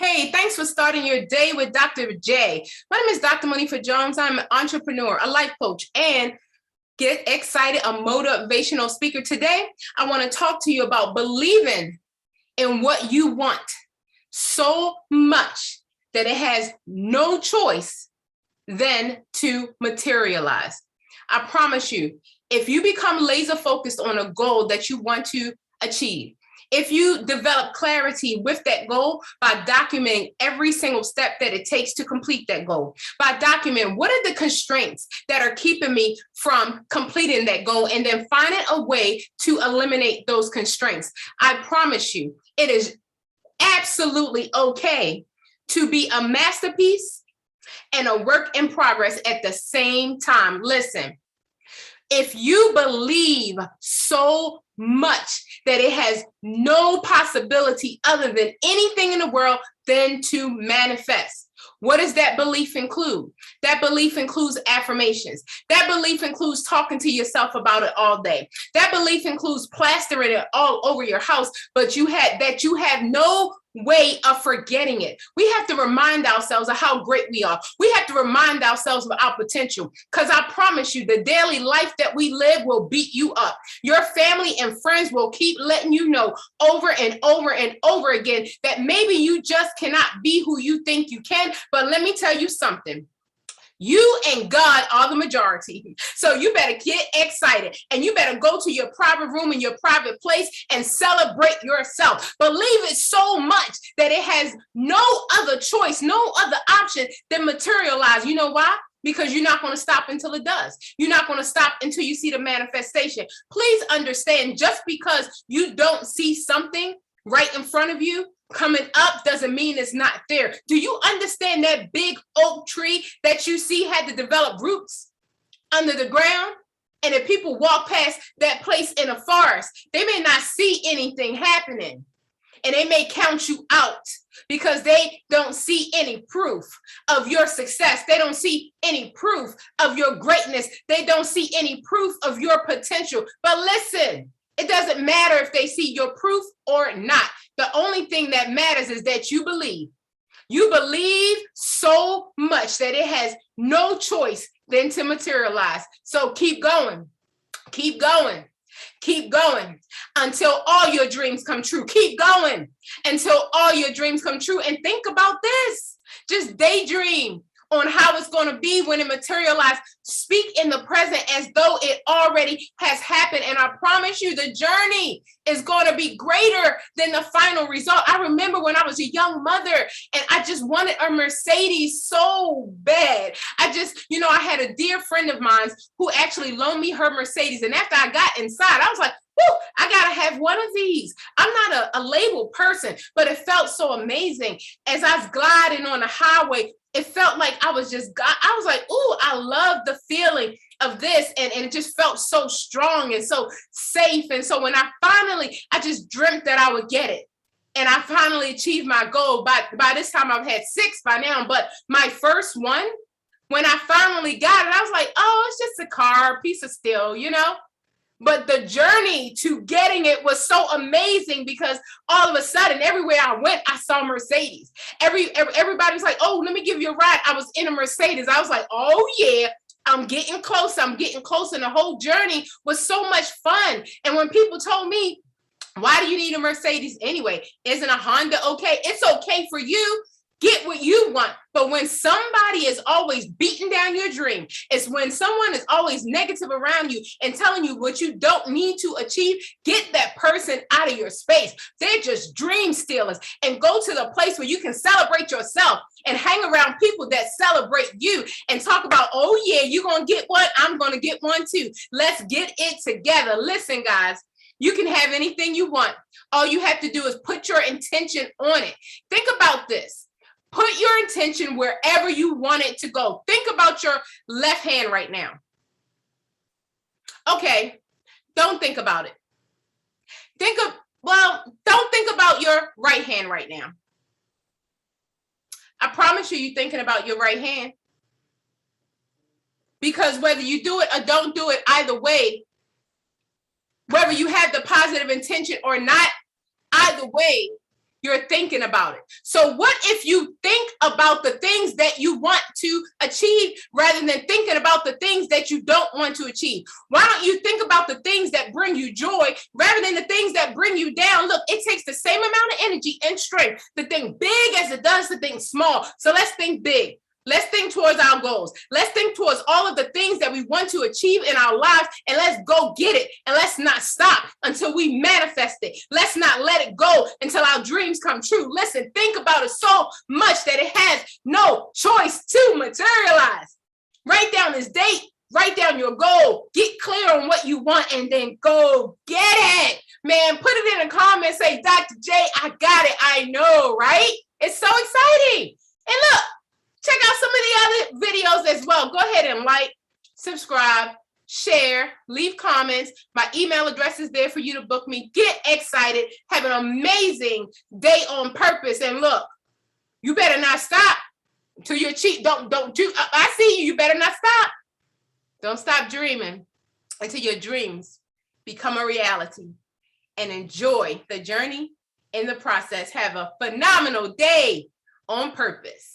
Hey, thanks for starting your day with Dr. J. My name is DrMonifa Jones. I'm an entrepreneur, a life coach, and get excited, a motivational speaker. Today, I want to talk to you about believing in what you want so much that it has no choice than to materialize. I promise you, if you become laser focused on a goal that you want to achieve, if you develop clarity with that goal by documenting every single step that it takes to complete that goal, by documenting what are the constraints that are keeping me from completing that goal, and then finding a way to eliminate those constraints, I promise you, it is absolutely okay to be a masterpiece and a work in progress at the same time. Listen, if you believe so much that it has no possibility other than anything in the world than to manifest, what does that belief include? That belief includes affirmations. That belief includes talking to yourself about it all day. That belief includes plastering it all over your house, but you have no way of forgetting it. We have to remind ourselves of how great we are. We have to remind ourselves of our potential, because I promise you, the daily life that we live will beat you up. Your family and friends will keep letting you know over and over and over again that maybe you just cannot be who you think you can. But let me tell you something. You and God are the majority. So you better get excited, and you better go to your private room in your private place and celebrate yourself. Believe it so much that it has no other choice, no other option than materialize. You know why? Because you're not going to stop until it does. You're not going to stop until you see the manifestation. Please understand, just because you don't see something right in front of you coming up doesn't mean it's not there. Do you understand that big oak tree that you see had to develop roots under the ground? And if people walk past that place in a forest, they may not see anything happening. And they may count you out because they don't see any proof of your success. They don't see any proof of your greatness. They don't see any proof of your potential. But listen, it doesn't matter if they see your proof or not. The only thing that matters is that you believe. You believe so much that it has no choice than to materialize. So keep going. Keep going. Keep going until all your dreams come true. Keep going until all your dreams come true. And think about this. Just daydream on how it's going to be when it materializes. Speak in the present as though it already has happened. And I promise you, the journey is going to be greater than the final result. I remember when I was a young mother and I just wanted a Mercedes so bad. I had a dear friend of mine who actually loaned me her Mercedes. And after I got inside, I was like, whoo, I got to have one of these. I'm not a labeled person, but it felt so amazing. As I was gliding on the highway, it felt like I was like, ooh, I love the feeling of this. And it just felt so strong and so safe. And so when I just dreamt that I would get it. And I finally achieved my goal. By this time, I've had 6 by now. But my first one, when I finally got it, I was like, oh, it's just a car, a piece of steel, But the journey to getting it was so amazing, because all of a sudden, everywhere I went, I saw Mercedes. Everybody was like, oh, let me give you a ride. I was in a Mercedes. I was like, oh, yeah, I'm getting close. I'm getting close. And the whole journey was so much fun. And when people told me, why do you need a Mercedes anyway? Isn't a Honda okay? It's okay for you. Get what you want. But when somebody is always beating down your dream, it's when someone is always negative around you and telling you what you don't need to achieve, get that person out of your space. They're just dream stealers. And go to the place where you can celebrate yourself and hang around people that celebrate you and talk about, oh yeah, you're going to get one. I'm going to get one too. Let's get it together. Listen, guys, you can have anything you want. All you have to do is put your intention on it. Think about this. Put your intention wherever you want it to go. Think about your left hand right now. Okay, don't think about it. Don't think about your right hand right now. I promise you're thinking about your right hand. Because whether you do it or don't do it, either way, whether you have the positive intention or not, either way, you're thinking about it. So what if you think about the things that you want to achieve rather than thinking about the things that you don't want to achieve? Why don't you think about the things that bring you joy rather than the things that bring you down? Look, it takes the same amount of energy and strength to think big as it does to think small. So let's think big. Let's think towards our goals. Let's think towards all of the things that we want to achieve in our lives, and let's go get it. And let's not stop until we manifest it. Let's not let it go until our dreams come true. Listen, think about it so much that it has no choice to materialize. Write down this date. Write down your goal. Get clear on what you want and then go get it. Man, put it in the comments. Say, Dr. J, I got it. I know, right? It's so exciting. And look, check out some of the other videos as well. Go ahead and like, subscribe, share, leave comments. My email address is there for you to book me. Get excited. Have an amazing day on purpose. And look, you better not stop until you achieve. Don't do. I see you. You better not stop. Don't stop dreaming until your dreams become a reality. And enjoy the journey in the process. Have a phenomenal day on purpose.